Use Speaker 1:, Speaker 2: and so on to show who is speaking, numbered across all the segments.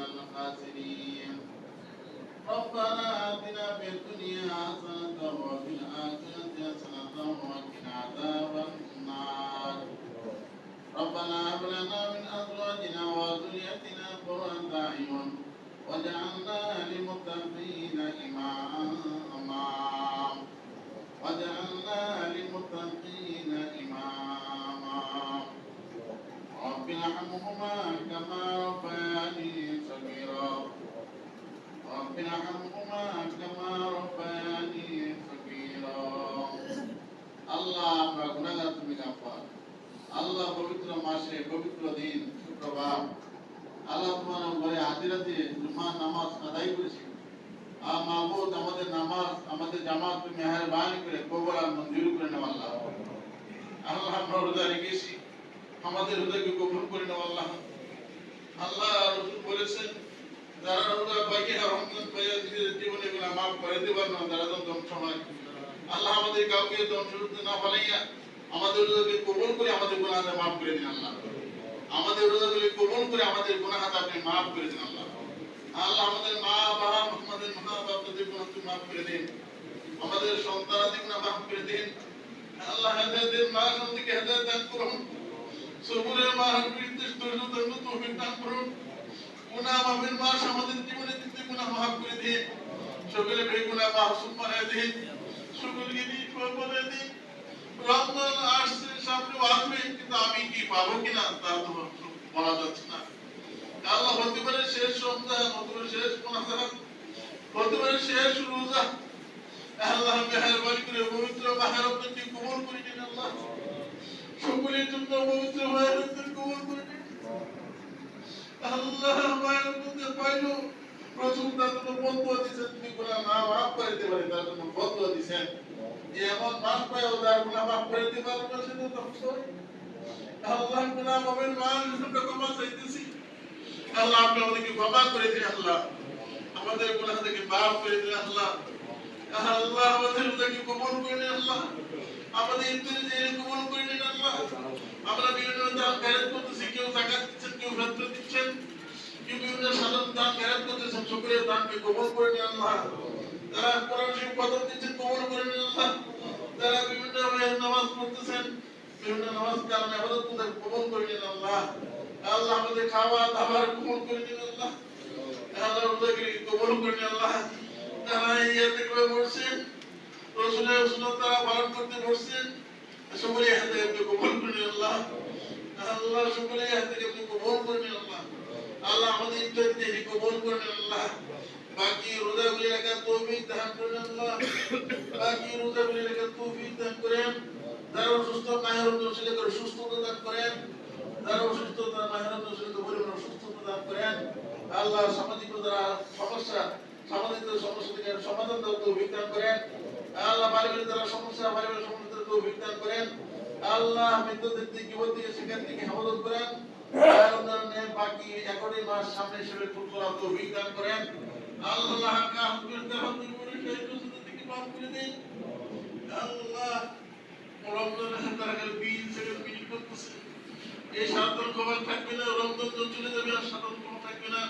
Speaker 1: الخاسرين ربنا آتنا في الدنيا حسنة وفي الآخرة حسنة وقنا عذاب النار ربنا هب لنا من أزواجنا وذريتنا قرة أعين واجعلنا للمتقين إماما واجعلنا للمتقين إماما رب ارحمهما كما ربياني صغيرا رب ارحمهما كما ربياني صغيرا আল্লাহ আমরা গুনাহগার তুমি গাফফার আল্লাহ পবিত্র মাসে পবিত্র দিন শুক্রবার আল্লাহ তোমার ঘরে আদিরাতে জুমার নামাজ আদায় করেছি মাহবুব আমাদের নামাজ আমাদের জামাত তুমি মেহেরবানি করে কবুল আর মঞ্জুর করে নাও আল্লাহ আল্লাহ আমরা রোজা রেখেছি আমাদের রোজাকে কবুল করে নাও আল্লাহ আল্লাহ রাসূল বলেছেন যারা রোজা পাকে রমজান পায় জীবনে গুনাহ maaf করে দিবেন না তারা ধ্বংস হয় আল্লাহ আমাদের কাউকে ধ্বংস করতে না ফলাইয়া আমাদের রোজাকে কবুল করে আমাদের গুনাহ maaf করে দিন আল্লাহ আমাদের রোজাগুলি কবুল করে আমাদের গুনাহ আপনি maaf করে দিন আল্লাহ আল্লাহ আমাদের মা বাবা আমাদের মা বাবাদের গুনাহ তুমি maaf করে দিন আমাদের সন্তানাদের গুনাহ maaf করে দিন আল্লাহ হেদায়েতের মা সন্তানকে হেদায়েত দান করুন সবুরের মা নির্দিষ্ট ধৈর্য তৌফিক দান করুন গুনাহ মাফের মাস আমাদের জীবনে দিতে গুনাহ maaf করে দিন সকলে বেগুনাহ মাসুম বানায় দিন সকলকে নিষ্পাপ বানায় দিন রমজান আসছে সামনে আসবে কিন্তু আমি কি পাবো কিনা তা তো বলা যাচ্ছে না আল্লাহ হতে পারে শেষ রমজান হতে পারে শেষ মুনাজাত হতে পারে শেষ রোজা আল্লাহ মেহেরবানি করে পবিত্র মাহে রমজানকে কবুল করে নিন আল্লাহ সকলের জন্য পবিত্র মাহে রমজান কবুল করে নিন আল্লাহ মাহে রমজান পাইলো প্রথম তার জন্য বদদুয়া দিয়েছেন তুমি গুনাহ না maaf করে দিতে পারে তার জন্য বদদুয়া দিয়েছেন যে এমন মাস পায়ও তার গুনাহ maaf করে দিতে পারবে না সেটা ধ্বংস আল্লাহ গুনাহ মাফের মাস আমরা ক্ষমা চাইতেছি আল্লাহ আপনি আমাদেরকে ক্ষমা করে দিন আল্লাহ আমাদের গুনাহ থেকে maaf করে দিন আল্লাহ আল্লাহ আমাদের রোজাকে কবুল করে নিন আল্লাহ আমাদের ইফতারে কবুল করে নিন আল্লাহ আমরা বিভিন্ন দান খয়রাত করতেছি কেউ যাকাত দিচ্ছেন কেউ ফিতরা দিচ্ছেন কেউ বিভিন্ন সাধারণ দান খয়রাত করতেছেন সকলের দানকে কবুল করে নিন আল্লাহ যারা কোরআন শরীফ খতম দিচ্ছেন কবুল করে নিন আল্লাহ যারা বিভিন্ন নামাজ পড়তেছেন বিভিন্ন নামাজ কারণে ইবাদত করতে কবুল করে নিন আল্লাহ আল্লাহ আমাদের খাওয়া দাওয়ার কবুল করে নিন আল্লাহ আল্লাহ রোজাকে কবুল করে নিন আল্লাহ যারা ইয়াতে করে বসছেন রাসূলের সুন্নাত তারা পালন করতে বসছেন সকলে হাতে আপনি কবুল করে নিন আল্লাহ আল্লাহ সকলে হাতে আপনি কবুল করে নিন আল্লাহ আল্লাহ আমাদের ইফতারকে কবুল করে নিন আল্লাহ বাকি রোজাগুলি রাখার তৌফিক দান করেন আল্লাহ বাকি রোজাগুলি রাখার তৌফিক দান করেন যারা অসুস্থ মাহে রমজান শেষ করে সুস্থতা দান করেন যারা অসুস্থ তারা মাহে রমজান শেষ করে পরিপূর্ণ সুস্থতা দান করেন আল্লাহ সামাজিক যারা সমস্যা সামাজিক সমস্যা থেকে সমাধান দেওয়ার তৌফিক দান করেন আল্লাহ পারিবারিক যারা সমস্যা পারিবারিক সমস্যার তৌফিক দান করেন আল্লাহ মৃত্যুদের থেকে জীবন থেকে সেখান থেকে হেফাজত করেন রমজানের বাকি 11 মাস সামনে হিসেবে ফুল করার তৌফিক দান করেন আল্লাহ কাম করতে হবে করে সেই দোষটা থেকে মাফ করে দিন আল্লাহ রমজানের তারা বিল থেকে মিনিট করতেছে এই সাধারণ খবর থাকবে না রমজান চলে যাবে আর সাধারণ খবর থাকবে না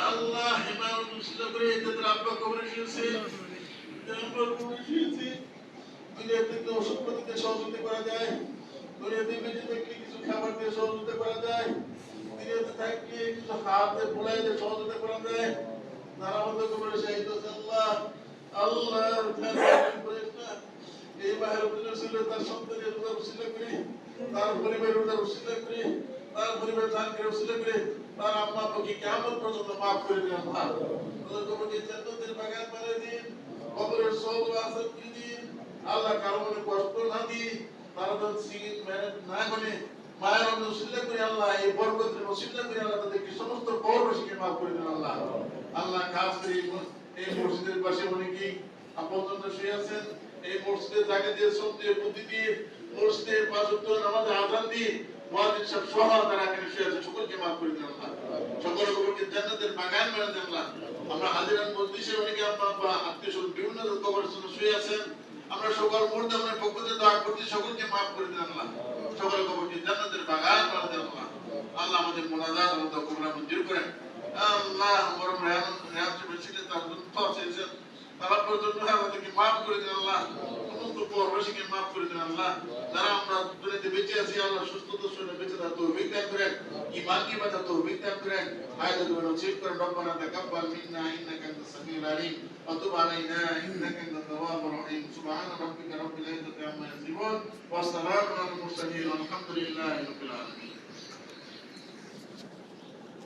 Speaker 1: আল্লাহ হেমায়ত মুসলিম করে এদের আব্বা কবরে শুয়েছে আমরা কবরে শুয়েছি দুনিয়াতে তো ওষুধ প্রতিতে সহযোগিতা করা যায় দুনিয়াতে বেঁচে থাকলে কিছু খাবার দিয়ে সহযোগিতা করা যায় দুনিয়াতে থাকলে কিছু হাত দিয়ে বুলাই দিয়ে সহযোগিতা করা যায় তারা আমাদের কবরে শহীদ হয়েছে আল্লাহ আল্লাহ এই মাহের রমজান ছিল তার সন্তানের রোজা উসিলা করে তার পরিবারের রোজা উসিলা করে তার পরিবার দান করে উসিলা করে তার আম্মা আব্বাকে কিয়ামত পর্যন্ত maaf করে দিন আল্লাহ তাদের কবরকে জান্নাতের বাগান বানিয়ে দিন কবরের সওয়াব আসর করে দিন আল্লাহ কারো মনে কষ্ট না দিয়ে তারা তো সিগিন মেহনত না করে মায়ের রমজান উসিলা করে আল্লাহ এই বরকতের উসিলা করে আল্লাহ তাদেরকে সমস্ত কবরবাসীকে maaf করে দিন আল্লাহ আল্লাহ খাস করে এই মসজিদের পাশে অনেকেই আপনজন শুয়ে আছেন এই মসজিদে জায়গা দিয়ে সত্যি বুদ্ধি দিয়ে মসজিদে 5 ওয়াক্ত নামাজ আযান দিয়ে মুয়াজ্জিন সাহেব সহ তারা এখানে শুয়ে আছে সকলকে maaf করে দিন আল্লাহ সকল কবরকে জান্নাতের বাগান বানিয়ে দিন আল্লাহ আমরা হাজিরান মজলিসে অনেকে আমরা আত্মীয়স্বজন বিভিন্ন কবরের জন্য শুয়ে আছেন আমরা সকল মুর্দা মনের পক্ষ থেকে দোয়া করছি সকলকে maaf করে দিন আল্লাহ সকল কবরকে জান্নাতের বাগান বানিয়ে দিন আল্লাহ আল্লাহ আমাদের মুনাজাত আমাদের কবর মঞ্জুর করেন আল্লাহ বড় মেয়াদ বেশিতে তার দুঃখ চেয়েছেন তারা পর্যন্ত আমাদেরকে মাফ করে দিন আল্লাহ সমস্ত পরবাসীকে মাফ করে দিন আল্লাহ যারা আমরা দুনিয়াতে বেঁচে আছি আল্লাহ সুস্থতার সঙ্গে বেঁচে থাকার তৌফিক দান করেন ঈমান কি বাঁচা তৌফিক দান করেন আয়াত গুলো নসিব করেন রব্বানা তাকাব্বাল মিন্না ইন্নাকা আনতাস সামিউল আলিম ওয়া তুব আলাইনা ইন্নাকা আনতাত তাওয়াবুর রহিম সুবহানা রাব্বিকা রাব্বিল ইজ্জাতি আম্মা ইয়াসিফুন ওয়া সালামুন আলাল মুরসালিন ওয়ালহামদুলিল্লাহি রাব্বিল আলামিন